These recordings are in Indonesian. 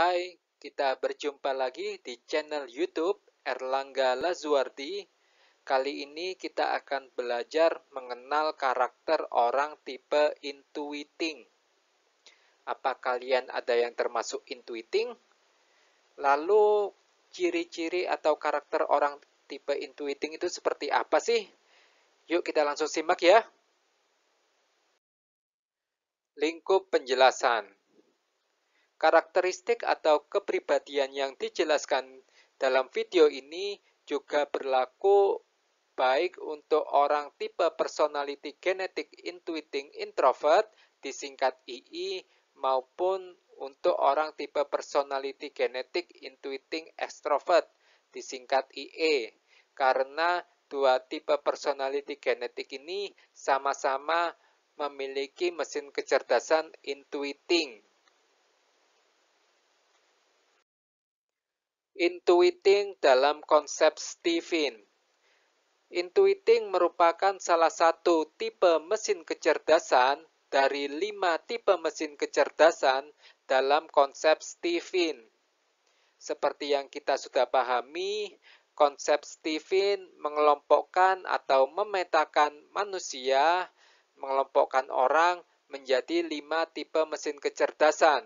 Hai, kita berjumpa lagi di channel YouTube Erlangga Lazuardi. Kali ini kita akan belajar mengenal karakter orang tipe intuiting. Apa kalian ada yang termasuk intuiting? Lalu ciri-ciri atau karakter orang tipe intuiting itu seperti apa sih? Yuk kita langsung simak ya. Lingkup penjelasan. Karakteristik atau kepribadian yang dijelaskan dalam video ini juga berlaku baik untuk orang tipe personality genetic intuiting introvert disingkat II maupun untuk orang tipe personality genetic intuiting extrovert disingkat IE. Karena dua tipe personality genetik ini sama-sama memiliki mesin kecerdasan intuiting. Intuiting dalam konsep Stephen. Intuiting merupakan salah satu tipe mesin kecerdasan dari 5 tipe mesin kecerdasan dalam konsep Stephen. Seperti yang kita sudah pahami, konsep Stephen mengelompokkan atau memetakan manusia, mengelompokkan orang menjadi 5 tipe mesin kecerdasan,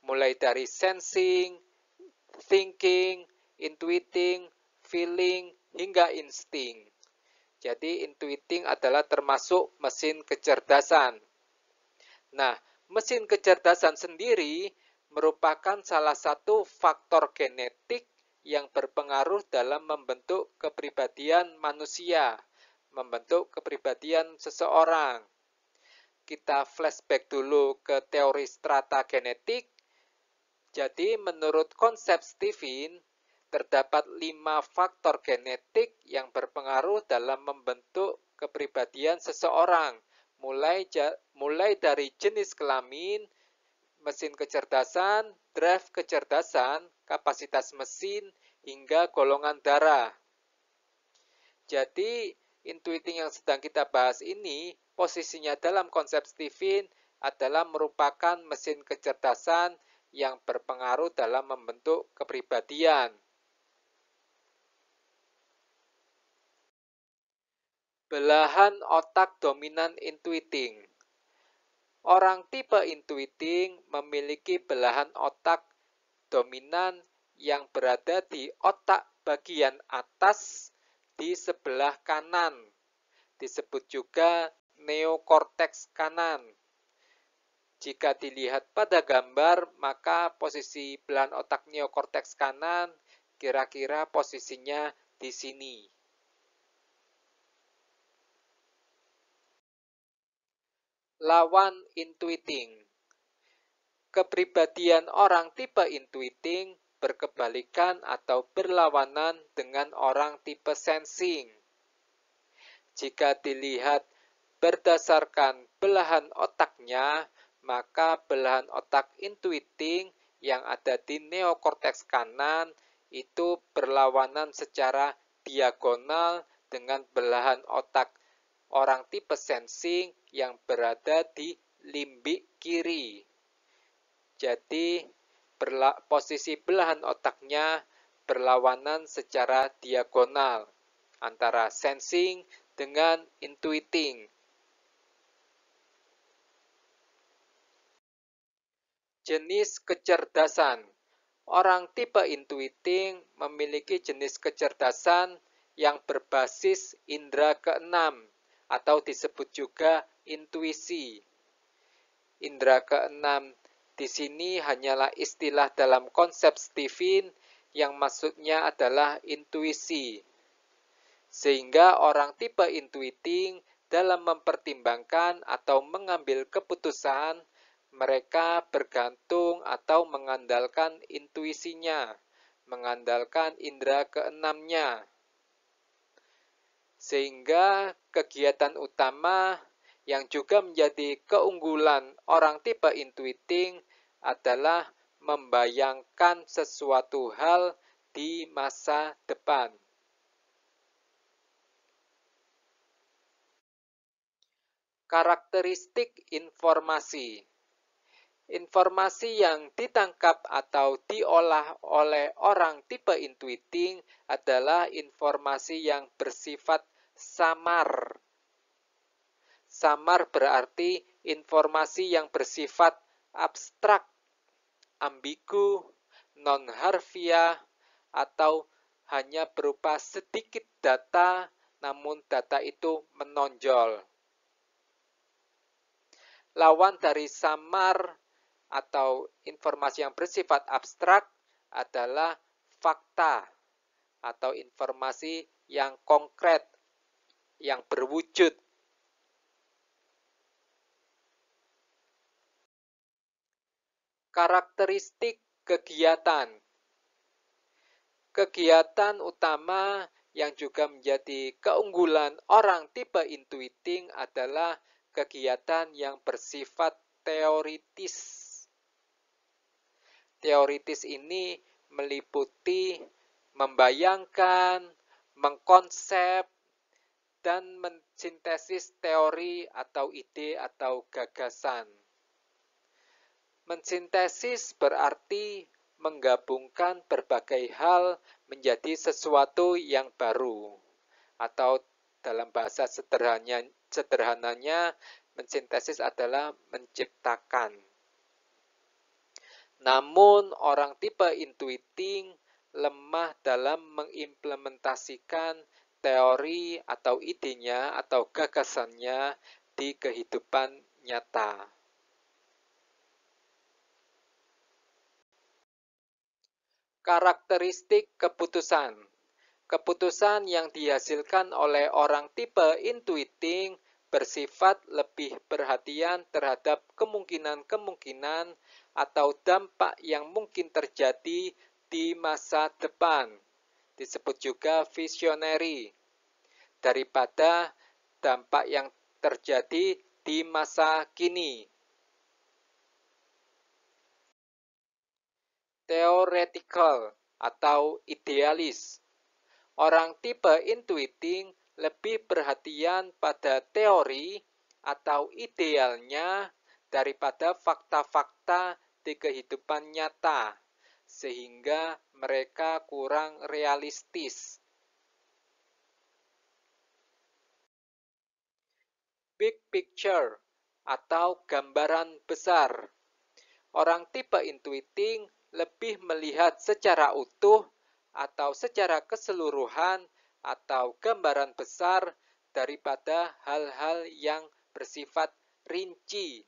mulai dari sensing, thinking, intuiting, feeling, hingga insting. Jadi intuiting adalah termasuk mesin kecerdasan. Nah, mesin kecerdasan sendiri merupakan salah satu faktor genetik yang berpengaruh dalam membentuk kepribadian manusia, membentuk kepribadian seseorang. Kita flashback dulu ke teori strata genetik. Jadi menurut konsep Stephen, terdapat 5 faktor genetik yang berpengaruh dalam membentuk kepribadian seseorang, mulai dari jenis kelamin, mesin kecerdasan, drive kecerdasan, kapasitas mesin, hingga golongan darah. Jadi, intuiting yang sedang kita bahas ini, posisinya dalam konsep Stephen adalah merupakan mesin kecerdasan yang berpengaruh dalam membentuk kepribadian. Belahan otak dominan intuiting. Orang tipe intuiting memiliki belahan otak dominan yang berada di otak bagian atas di sebelah kanan. Disebut juga neokorteks kanan. Jika dilihat pada gambar, maka posisi belahan otak neokorteks kanan kira-kira posisinya di sini. Lawan intuiting. Kepribadian orang tipe intuiting berkebalikan atau berlawanan dengan orang tipe sensing. Jika dilihat berdasarkan belahan otaknya, maka belahan otak intuiting yang ada di neokorteks kanan itu berlawanan secara diagonal dengan belahan otak orang tipe sensing yang berada di limbik kiri. Jadi, posisi belahan otaknya berlawanan secara diagonal antara sensing dengan intuiting. Jenis kecerdasan. Orang tipe intuiting memiliki jenis kecerdasan yang berbasis indera keenam atau disebut juga intuisi. Indera keenam di sini hanyalah istilah dalam konsep Stephen yang maksudnya adalah intuisi. Sehingga orang tipe intuiting dalam mempertimbangkan atau mengambil keputusan, mereka bergantung atau mengandalkan intuisinya, mengandalkan indera keenamnya. Sehingga kegiatan utama yang juga menjadi keunggulan orang tipe intuiting adalah membayangkan sesuatu hal di masa depan. Karakteristik informasi. Informasi yang ditangkap atau diolah oleh orang tipe intuiting adalah informasi yang bersifat samar. Samar berarti informasi yang bersifat abstrak, ambigu, non-harfiah, atau hanya berupa sedikit data, namun data itu menonjol. Lawan dari samar atau informasi yang bersifat abstrak adalah fakta atau informasi yang konkret, yang berwujud. Karakteristik kegiatan. Kegiatan utama yang juga menjadi keunggulan orang tipe intuiting adalah kegiatan yang bersifat teoritis. Teoritis ini meliputi membayangkan, mengkonsep, dan mensintesis teori atau ide atau gagasan. Mensintesis berarti menggabungkan berbagai hal menjadi sesuatu yang baru. Atau dalam bahasa sederhananya, mensintesis adalah menciptakan. Namun, orang tipe intuiting lemah dalam mengimplementasikan teori atau idenya atau gagasannya di kehidupan nyata. Karakteristik keputusan. Keputusan yang dihasilkan oleh orang tipe intuiting bersifat lebih perhatian terhadap kemungkinan-kemungkinan atau dampak yang mungkin terjadi di masa depan. Disebut juga visionary. Daripada dampak yang terjadi di masa kini. Theoretical atau idealis. Orang tipe intuiting lebih perhatian pada teori atau idealnya daripada fakta-fakta di kehidupan nyata, sehingga mereka kurang realistis. Big picture atau gambaran besar. Orang tipe intuiting lebih melihat secara utuh atau secara keseluruhan atau gambaran besar daripada hal-hal yang bersifat rinci.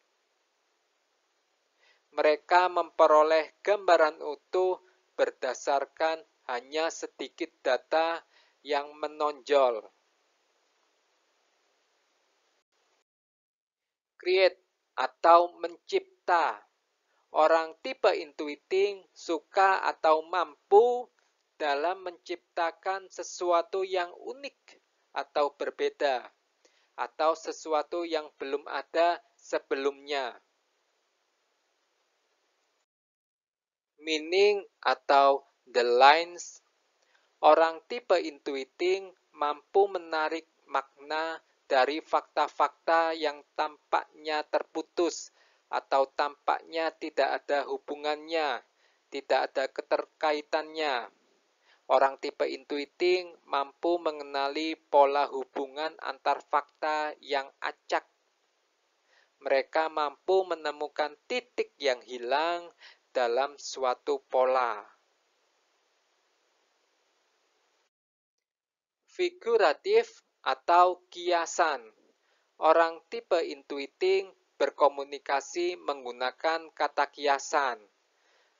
Mereka memperoleh gambaran utuh berdasarkan hanya sedikit data yang menonjol. Create atau mencipta. Orang tipe intuiting suka atau mampu dalam menciptakan sesuatu yang unik atau berbeda, atau sesuatu yang belum ada sebelumnya. Meaning atau the lines. Orang tipe intuiting mampu menarik makna dari fakta-fakta yang tampaknya terputus atau tampaknya tidak ada hubungannya, tidak ada keterkaitannya. Orang tipe intuiting mampu mengenali pola hubungan antar fakta yang acak. Mereka mampu menemukan titik yang hilang dalam suatu pola. Figuratif atau kiasan. Orang tipe intuiting berkomunikasi menggunakan kata kiasan.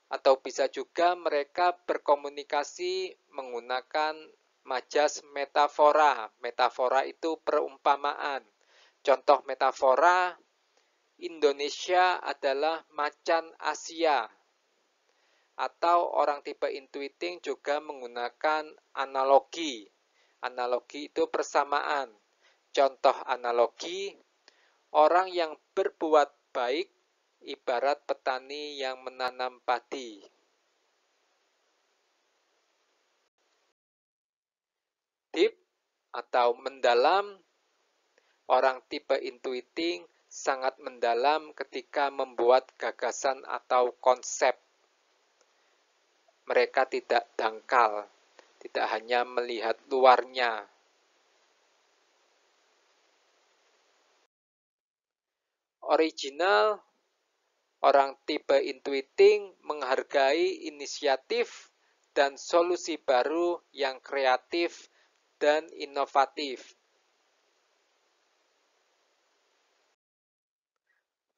Atau bisa juga mereka berkomunikasi menggunakan majas metafora. Metafora itu perumpamaan. Contoh metafora, Indonesia adalah macan Asia. Atau orang tipe intuiting juga menggunakan analogi. Analogi itu persamaan. Contoh analogi, orang yang berbuat baik ibarat petani yang menanam padi. Deep atau mendalam, orang tipe intuiting sangat mendalam ketika membuat gagasan atau konsep. Mereka tidak dangkal, tidak hanya melihat luarnya. Original, orang tipe intuiting menghargai inisiatif dan solusi baru yang kreatif dan inovatif.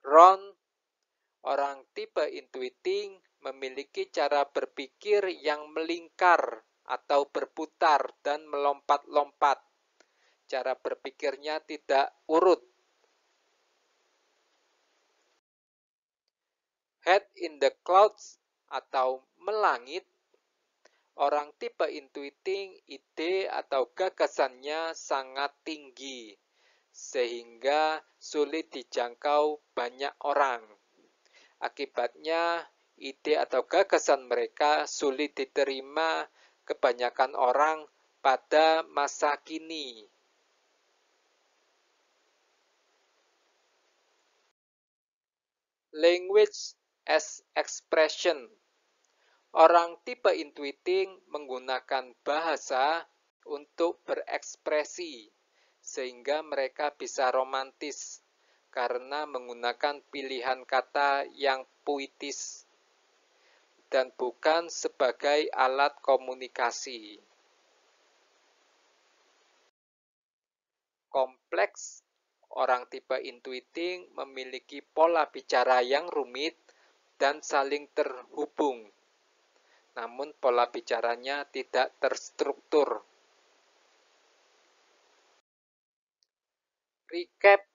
Ron, orang tipe intuiting memiliki cara berpikir yang melingkar atau berputar dan melompat-lompat. Cara berpikirnya tidak urut. Head in the clouds atau melangit, orang tipe intuiting ide atau gagasannya sangat tinggi, sehingga sulit dijangkau banyak orang. Akibatnya, ide atau gagasan mereka sulit diterima kebanyakan orang pada masa kini. Language as expression. Orang tipe intuiting menggunakan bahasa untuk berekspresi, sehingga mereka bisa romantis karena menggunakan pilihan kata yang puitis dan bukan sebagai alat komunikasi. Kompleks, orang tipe intuiting memiliki pola bicara yang rumit dan saling terhubung. Namun pola bicaranya tidak terstruktur. Recap,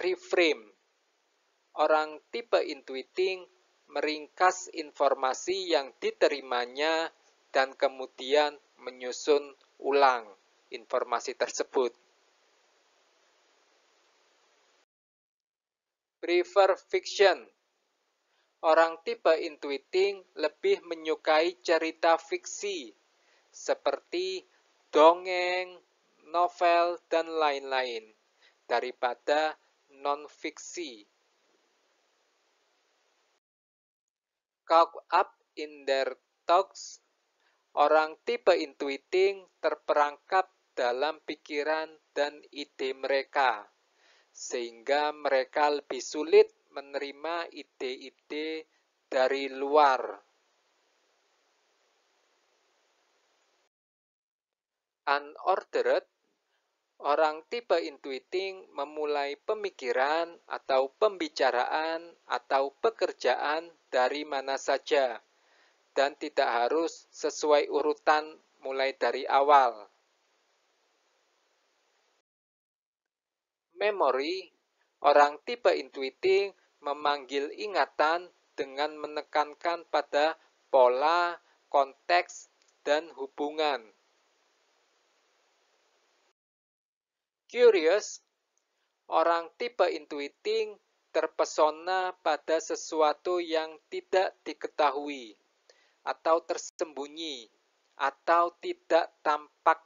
reframe. Orang tipe intuiting meringkas informasi yang diterimanya dan kemudian menyusun ulang informasi tersebut. Prefer fiction. Orang tipe intuiting lebih menyukai cerita fiksi, seperti dongeng, novel, dan lain-lain, daripada non-fiksi. Caught up in their thoughts, orang tipe intuiting terperangkap dalam pikiran dan ide mereka, sehingga mereka lebih sulit menerima ide-ide dari luar. Unordered, orang tipe intuiting memulai pemikiran atau pembicaraan atau pekerjaan dari mana saja dan tidak harus sesuai urutan mulai dari awal. Memory, orang tipe intuiting memanggil ingatan dengan menekankan pada pola, konteks, dan hubungan. Curious, orang tipe intuiting terpesona pada sesuatu yang tidak diketahui, atau tersembunyi, atau tidak tampak.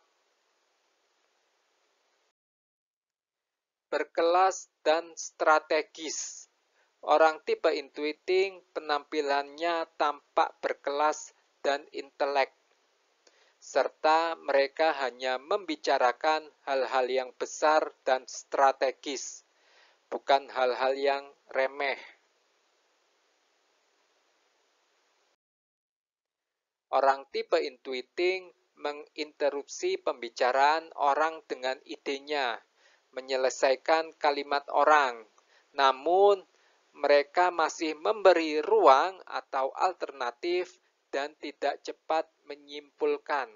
Berkelas dan strategis. Orang tipe intuiting penampilannya tampak berkelas dan intelek, serta mereka hanya membicarakan hal-hal yang besar dan strategis, bukan hal-hal yang remeh. Orang tipe intuiting menginterupsi pembicaraan orang dengan idenya, menyelesaikan kalimat orang, namun mereka masih memberi ruang atau alternatif dan tidak cepat menyimpulkan.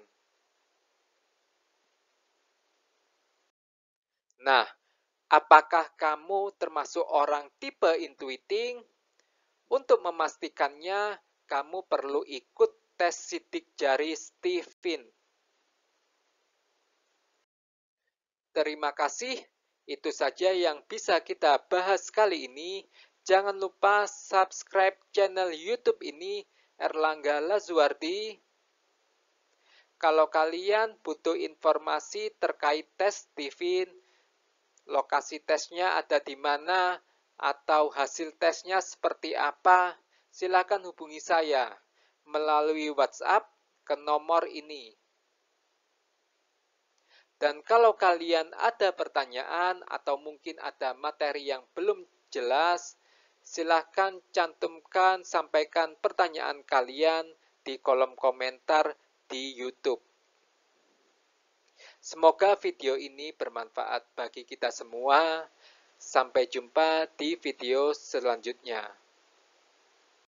Nah, apakah kamu termasuk orang tipe intuiting? Untuk memastikannya, kamu perlu ikut tes sidik jari Stephen. Terima kasih, itu saja yang bisa kita bahas kali ini. Jangan lupa subscribe channel YouTube ini, Erlangga Lazuardi. Kalau kalian butuh informasi terkait tes Stephen, lokasi tesnya ada di mana, atau hasil tesnya seperti apa, silakan hubungi saya melalui WhatsApp ke nomor ini. Dan kalau kalian ada pertanyaan atau mungkin ada materi yang belum jelas, silahkan cantumkan, sampaikan pertanyaan kalian di kolom komentar di YouTube. Semoga video ini bermanfaat bagi kita semua. Sampai jumpa di video selanjutnya.